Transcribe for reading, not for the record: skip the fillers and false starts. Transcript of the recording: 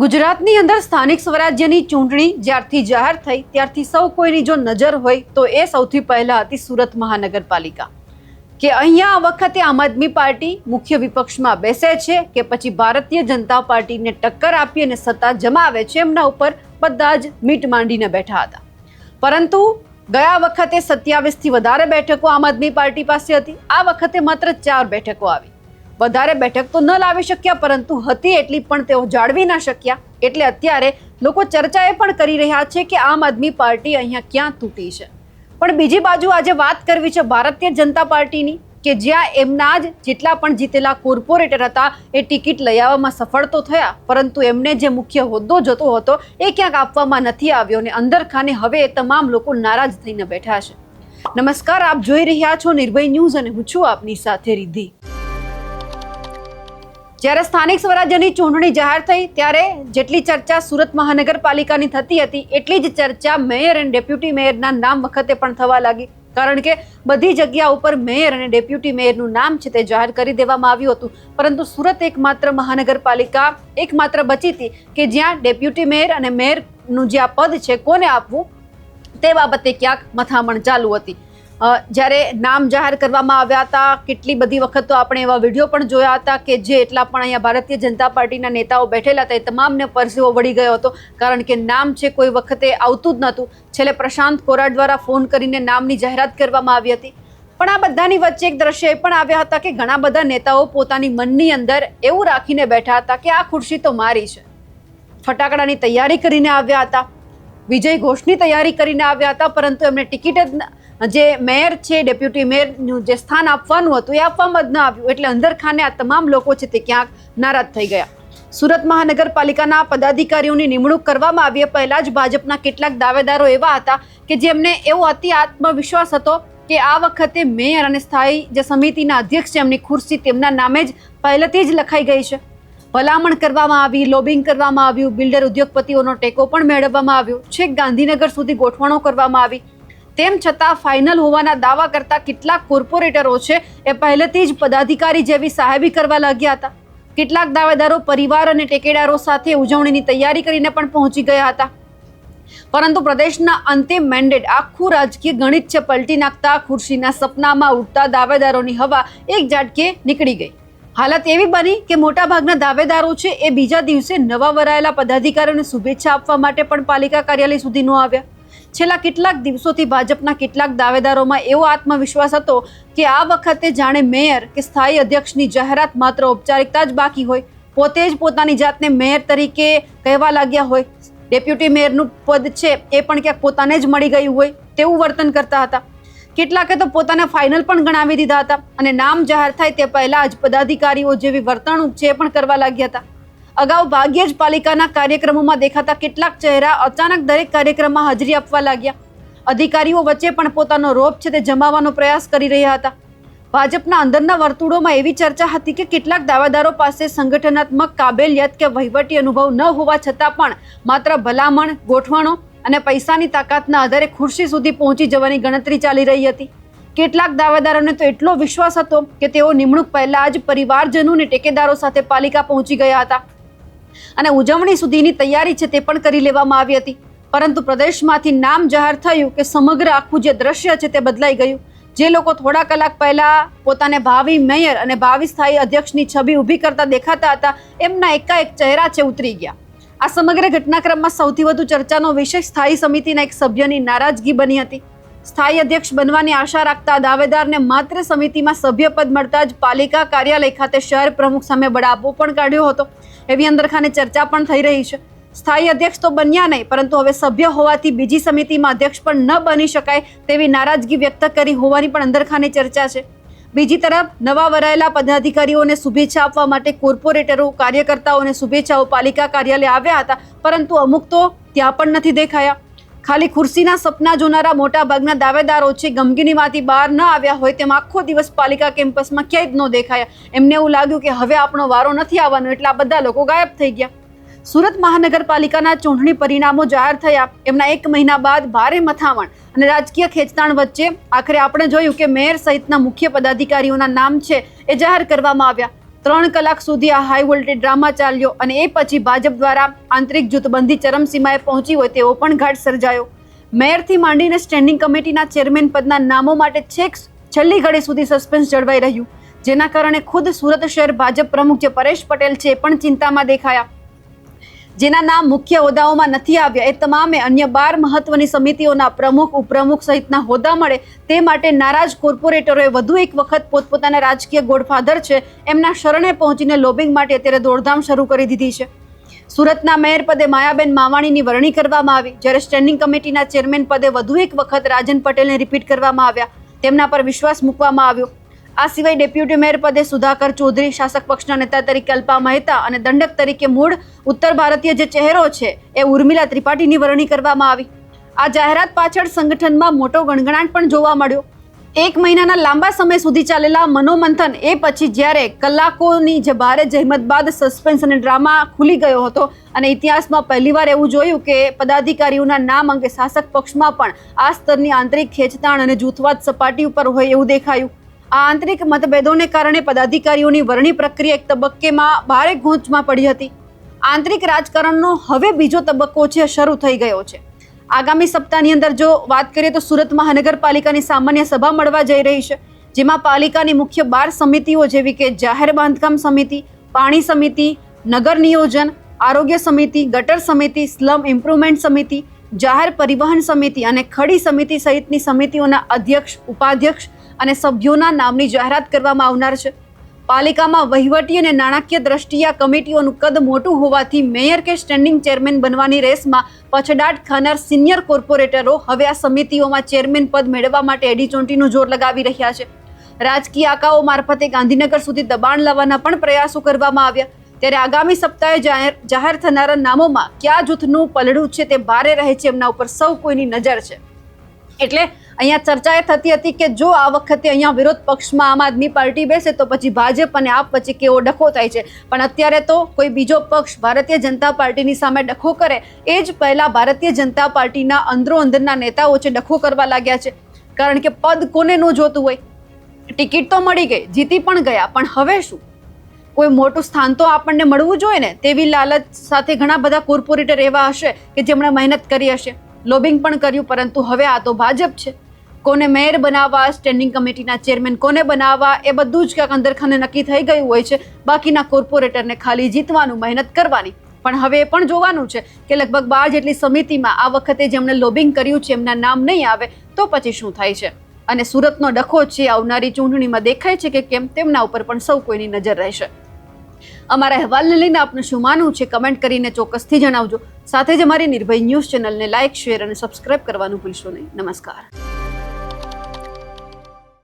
ગુજરાતની અંદર સ્થાનિક સ્વરાજ્યની ચૂંટણી જ્યારથી જાહેર થઈ ત્યારથી સૌ કોઈની જો નજર હોય તો એ સૌથી પહેલા હતી સુરત મહાનગરપાલિકા કે અહીંયા આ વખતે આમ આદમી પાર્ટી મુખ્ય વિપક્ષમાં બેસે છે કે પછી ભારતીય જનતા પાર્ટીને ટક્કર આપી અને સત્તા જમાવે છે, એમના ઉપર બધા જ મીટ માંડીને બેઠા હતા. પરંતુ ગયા વખતે 27થી વધારે બેઠકો આમ આદમી પાર્ટી પાસે હતી. આ વખતે માત્ર 4 બેઠકો આવી. વધારે બેઠક તો ન લાવી શક્યા, પરંતુ હતી એટલી પણ તેઓ જાળવી ન શક્યા. એટલે અત્યારે લોકો ચર્ચા એ પણ કરી રહ્યા છે કે આમ આદમી પાર્ટી અહીંયા ક્યાં તૂટી છે. પણ બીજી બાજુ આજે વાત કરવી છે ભારતીય જનતા પાર્ટીની, કે જ્યાં એમના જ જેટલા પણ જીતેલા કોર્પોરેટર હતા એ ટિકિટ લઈ આવવામાં સફળ તો થયા, પરંતુ એમને જે મુખ્ય હોદ્દો જતો હતો એ ક્યાંક આપવામાં નથી આવ્યો અને અંદર ખાને હવે એ તમામ લોકો નારાજ થઈને બેઠા છે. નમસ્કાર, આપ જોઈ રહ્યા છો નિર્ભય ન્યૂઝ અને હું છું આપની સાથે રિદ્ધિ. જ્યારે સ્થાનિક સ્વરાજ્યની ચૂંટણી જાહેર થઈ ત્યારે જેટલી ચર્ચા સુરત મહાનગરપાલિકાની થતી હતી એટલી જ ચર્ચા મેયર અને ડેપ્યુટી મેયરના નામ વખતે પણ થવા લાગી. કારણ કે બધી જગ્યા ઉપર મેયર અને ડેપ્યુટી મેયરનું નામ છે તે જાહેર કરી દેવામાં આવ્યું હતું, પરંતુ સુરત એકમાત્ર મહાનગરપાલિકા એકમાત્ર બચી હતી કે જ્યાં ડેપ્યુટી મેયર અને મેયરનું જે આ પદ છે કોને આપવું તે બાબતે ક્યાંક મથામણ ચાલુ હતી. જ્યારે નામ જાહેર કરવામાં આવ્યા હતા, કેટલી બધી વખત તો આપણે એવા વિડીયો પણ જોયા હતા કે જે એટલા પણ અહીંયા ભારતીય જનતા પાર્ટીના નેતાઓ બેઠેલા હતા એ તમામને પરસેવો વળી ગયો હતો, કારણ કે નામ છે કોઈ વખતે આવતું જ નહોતું. છેલ્લે પ્રશાંત કોરાટ દ્વારા ફોન કરીને નામની જાહેરાત કરવામાં આવી હતી. પણ આ બધાની વચ્ચે એક દ્રશ્ય એ પણ આવ્યા હતા કે ઘણા બધા નેતાઓ પોતાની મનની અંદર એવું રાખીને બેઠા હતા કે આ ખુરશી તો મારી છે. ફટાકડાની તૈયારી કરીને આવ્યા હતા, વિજય ઘોષની તૈયારી કરીને આવ્યા હતા, પરંતુ એમને ટિકિટ જ જે મેયર છે ડેપ્યુટી મેયરનું જે સ્થાન આપવાનું હતું એ આપવામાં જ ન આવ્યું. એટલે અંદર ખાને આ તમામ લોકો છે તે ક્યાંક નારાજ થઈ ગયા. સુરત મહાનગરપાલિકાના પદાધિકારીઓની નિમણૂક કરવામાં આવી પહેલા જ ભાજપના કેટલાક દાવેદારો એવા હતા કે જેમને એવો અતિ આત્મવિશ્વાસ હતો કે આ વખતે મેયર અને સ્થાયી જે સમિતિના અધ્યક્ષ છે એમની ખુરશી તેમના નામે જ પહેલેથી જ લખાઈ ગઈ છે. ભલામણ કરવામાં આવી, લોબિંગ કરવામાં આવ્યું, બિલ્ડર ઉદ્યોગપતિઓનો ટેકો પણ મેળવવામાં આવ્યો, છેક ગાંધીનગર સુધી ગોઠવણો કરવામાં આવી. તેમ છતાં ફાઇનલ હોવાના દાવા કરતા કેટલાક કોર્પોરેટરો છે એ પહેલેથી જ પદાધિકારી જેવી સાહેબી કરવા લાગ્યા હતા. કેટલાક દાવેદારો પરિવાર અને ટેકેદારો સાથે ઉજવણીની તૈયારી કરીને પણ પહોંચી ગયા હતા. પરંતુ પ્રદેશના અંતિમ મેન્ડેટ આખું રાજકીય ગણિત છે પલટી નાખતા ખુરશીના સપનામાં ઉડતા દાવેદારોની હવા એક ઝાટકે નીકળી ગઈ. હાલત એવી બની કે મોટાભાગના દાવેદારો છે એ બીજા દિવસે નવા વરાયેલા પદાધિકારીઓને શુભેચ્છા આપવા માટે પણ પાલિકા કાર્યાલય સુધી ન આવ્યા. છેલ્લા કેટલાક દિવસોથી ભાજપના કેટલાક દાવેદારોમાં એવો આત્મવિશ્વાસ હતો કે આ વખતે જાણે મેયર કે સ્થાયી અધ્યક્ષની જાહેરાત માત્ર ઔપચારિકતા જ બાકી હોય, પોતે જ પોતાની જાતને મેયર તરીકે કહેવા લાગ્યા હોય, ડેપ્યુટી મેયરનું પદ છે એ પણ ક્યાંક પોતાને જ મળી ગયું હોય તેવું વર્તન કરતા હતા. કેટલાકે તો પોતાને ફાઇનલ પણ ગણાવી દીધા હતા અને નામ જાહેર થાય તે પહેલા જ પદાધિકારીઓ જેવી વર્તણૂક છે એ પણ કરવા લાગ્યા હતા. અગાઉ ભાગ્યે જ પાલિકાના કાર્યક્રમોમાં દેખાતા કેટલાક ચહેરા અચાનક દરેક કાર્યક્રમમાં હાજરી આપવા લાગ્યા. અધિકારીઓ વચ્ચે પણ પોતાનો રોપ છે તે જમાવવાનો પ્રયાસ કરી રહ્યા હતા. ભાજપના અંદરના વર્તુળોમાં એવી ચર્ચા હતી કે કેટલાક દાવેદારો પાસે સંગઠનાત્મક કાબેલિયત કે વહીવટી અનુભવ ન હોવા છતાં પણ માત્ર ભલામણ, ગોઠવણો અને પૈસાની તાકાતના આધારે ખુરશી સુધી પહોંચી જવાની ગણતરી ચાલી રહી હતી. કેટલાક દાવેદારોને તો એટલો વિશ્વાસ હતો કે તેઓ નિમણૂક પહેલા જ પરિવારજનો અને ટેકેદારો સાથે પાલિકા પહોંચી ગયા હતા અને ઉજવણી સુધીની તૈયારી છે તે પણ કરી લેવામાં આવી હતી. પરંતુ પ્રદેશમાંથી નામ જાહેર થયું કે સમગ્ર આખું જે દ્રશ્ય છે તે બદલાઈ ગયું. જે લોકો થોડા કલાક પહેલા પોતાને ભાવિ મેયર અને ભાવિ સ્થાયી અધ્યક્ષની છબી ઊભી કરતા દેખાતા હતા એમના એકાએક ચહેરા છે ઉતરી ગયા. આ સમગ્ર ઘટનાક્રમમાં સૌથી વધુ ચર્ચાનો વિષય સ્થાયી સમિતિના એક સભ્યની નારાજગી બની હતી. સ્થાયી અધ્યક્ષ બનવાની આશા રાખતા દાવેદારને માત્ર સમિતિમાં સભ્યપદ મળતા જ પાલિકા કાર્યાલય ખાતે શહેર પ્રમુખ સામે બળાપો પણ કાઢ્યો હતો એવી અંદરખાને ચર્ચા પણ થઈ રહી છે. સ્થાયી અધ્યક્ષ તો બન્યા નહીં, પરંતુ હવે સભ્ય હોવાથી બીજી સમિતિમાં અધ્યક્ષ પણ ન બની શકાય તેવી નારાજગી વ્યક્ત કરી હોવાની પણ અંદરખાને ચર્ચા છે. બીજી તરફ નવા વરાયેલા પદાધિકારીઓને શુભેચ્છા આપવા માટે કોર્પોરેટરો, કાર્યકર્તાઓને શુભેચ્છાઓ પાલિકા કાર્યાલય આવ્યા હતા, પરંતુ અમુક તો ત્યાં પણ નથી દેખાયા. ખાલી ખુરશીના સપના જોનારા મોટા ભાગના દાવેદારો છે ગમગીનીમાંથી બહાર ન આવ્યા હોય તેમ આખો દિવસ પાલિકા કેમ્પસમાં ક્યાંય જ ન દેખાયા. એમને એવું લાગ્યું કે હવે આપણો વારો નથી આવવાનો, એટલે આ બધા લોકો ગાયબ થઈ ગયા. સુરત મહાનગરપાલિકાના ચૂંટણી પરિણામો જાહેર થયા એમના 1 મહિના બાદ ભારે મથામણ અને રાજકીય ખેંચતાણ વચ્ચે આખરે આપણે જોયું કે મેયર સહિતના મુખ્ય પદાધિકારીઓના નામ છે એ જાહેર કરવામાં આવ્યા. 3 કલાક સુધી આ હાઈ વોલ્ટેજ ડ્રામા ચાલ્યો અને એ પછી ભાજપ દ્વારા આંતરિક જૂથબંધી ચરમસીમાએ પહોંચી હોય તેવો પણ ઘાટ સર્જાયો. મેયરથી માંડીને સ્ટેન્ડિંગ કમિટીના ચેરમેન પદના નામો માટે છેક છેલ્લી ઘડી સુધી સસ્પેન્સ જળવાઈ રહ્યું, જેના કારણે ખુદ સુરત શહેર ભાજપ પ્રમુખ જે પરેશ પટેલ છે એ પણ ચિંતામાં દેખાયા. જેના નામ મુખ્ય હોદ્દાઓમાં નથી આવ્યા એ તમામે અન્ય 12 મહત્વની સમિતિઓના પ્રમુખ, ઉપપ્રમુખ સહિતના હોદ્દા મળે તે માટે નારાજ કોર્પોરેટરોએ વધુ એક વખત પોતપોતાના રાજકીય ગોડફાધર છે એમના શરણે પહોંચીને લોબિંગ માટે અત્યારે દોડધામ શરૂ કરી દીધી છે. સુરતના મેયર પદે માયાબેન માવાણીની વરણી કરવામાં આવી, જ્યારે સ્ટેન્ડિંગ કમિટીના ચેરમેન પદે વધુ એક વખત રાજન પટેલને રિપીટ કરવામાં આવ્યા, તેમના પર વિશ્વાસ મૂકવામાં આવ્યો. આ સિવાય ડેપ્યુટી મેયર પદે સુધાકર ચૌધરી, શાસક પક્ષના નેતા તરીકે અલ્પા મહેતા અને દંડક તરીકે મૂળ ઉત્તર ભારતીય જે ચહેરો છે એ ઉર્મિલા ત્રિપાઠીની વરણી કરવામાં આવી. આ જાહેરાત પાછળ સંગઠનમાં મોટો ગણગણાટ પણ જોવા મળ્યો. 1 મહિનાના લાંબા સમય સુધી ચાલેલા મનોમંથન એ પછી જ્યારે કલાકોની જે ભારે જહેમત બાદ સસ્પેન્સ અને ડ્રામા ખુલી ગયો હતો અને ઇતિહાસમાં પહેલીવાર એવું જોયું કે પદાધિકારીઓના નામ અંગે શાસક પક્ષમાં પણ આ સ્તરની આંતરિક ખેંચતાણ અને જૂથવાદ સપાટી ઉપર હોય એવું દેખાયું. આ આંતરિક મતભેદોને કારણે પદાધિકારીઓની વરણી પ્રક્રિયા એક તબક્કેમાં ભારે ગૂંચમાં પડી હતી. આંતરિક રાજકારણનો હવે બીજો તબક્કો છે શરૂ થઈ ગયો છે. આગામી સપ્તાહની અંદર જો વાત કરીએ તો સુરત મહાનગરપાલિકાની સામાન્ય સભા મળવા જઈ રહી છે, જેમાં પાલિકાની મુખ્ય 12 સમિતિઓ જેવી કે જાહેર બાંધકામ સમિતિ, પાણી સમિતિ, નગર નિયોજન, આરોગ્ય સમિતિ, ગટર સમિતિ, સ્લમ ઇમ્પ્રુવમેન્ટ સમિતિ, જાહેર પરિવહન સમિતિ અને ખડી સમિતિ સહિતની સમિતિઓના અધ્યક્ષ, ઉપાધ્યક્ષ અને સભ્યોના નામની જાહેરાત કરવામાં આવનાર છે. પાલિકામાં વહીવટી અને નાણાકીય દ્રષ્ટિએ આ કમિટીઓનું કદ મોટું હોવાથી મેયર કે સ્ટેન્ડિંગ ચેરમેન બનવાની રેસમાં પછડાટ ખાનાર સિનિયર કોર્પોરેટરો હવે આ સમિતિઓમાં ચેરમેન પદ મેળવવા માટે એડીચોંટીનું જોર લગાવી રહ્યા છે. રાજકીય આકાઓ મારફતે ગાંધીનગર સુધી દબાણ લાવવાના પણ પ્રયાસો કરવામાં આવ્યા. ત્યારે આગામી સપ્તાહે જાહેર થનારા નામોમાં કયા જૂથનું પલડું છે તે ભારે રહે છે એમના ઉપર સૌ કોઈની નજર છે. એટલે અહીંયા ચર્ચા એ થતી હતી કે જો આ વખતે અહીંયા વિરોધ પક્ષમાં આમ આદમી પાર્ટી બેસે તો પછી ભાજપ અને આપ વચ્ચે કેવો ડખો થાય છે, પણ અત્યારે તો કોઈ બીજો પક્ષ ભારતીય જનતા પાર્ટીની સામે ડખો કરે એ જ પહેલા ભારતીય જનતા પાર્ટીના અંદરના નેતાઓ છે ડખો કરવા લાગ્યા છે. કારણ કે પદ કોને ન જોતું હોય, ટિકિટ તો મળી ગઈ, જીતી પણ ગયા, પણ હવે શું? કોઈ મોટું સ્થાન તો આપણને મળવું જોઈએ ને, તેવી લાલચ સાથે ઘણા બધા કોર્પોરેટર એવા હશે કે જેમણે મહેનત કરી હશે, લોબિંગ પણ કર્યું, પરંતુ હવે આ તો ભાજપ છે. કોને મેયર બનાવવા, સ્ટેન્ડિંગ કમિટીના ચેરમેન કોને બનાવવા એ બધું જ ક્યાંક અંદરખાને નક્કી થઈ ગયું હોય છે. બાકીના કોર્પોરેટરને ખાલી જીતવાનું, મહેનત કરવાની. પણ હવે એ પણ જોવાનું છે કે લગભગ 12 જેટલી સમિતિમાં આ વખતે જેમણે લોબિંગ કર્યું છે એમના નામ નહીં આવે તો પછી શું થાય છે. અને સુરતનો ડખો છે આવનારી ચૂંટણીમાં દેખાય છે કે કેમ, તેમના ઉપર પણ સૌ કોઈની નજર રહેશે. અમારા અહેવાલને લઈને આપનું શું માનવું છે કમેન્ટ કરીને ચોક્કસથી જણાવજો. સાથે જ અમારી નિર્ભય ન્યૂઝ ચેનલને લાઇક, શેર અને સબસ્ક્રાઇબ કરવાનું ભૂલશો નહીં. નમસ્કાર.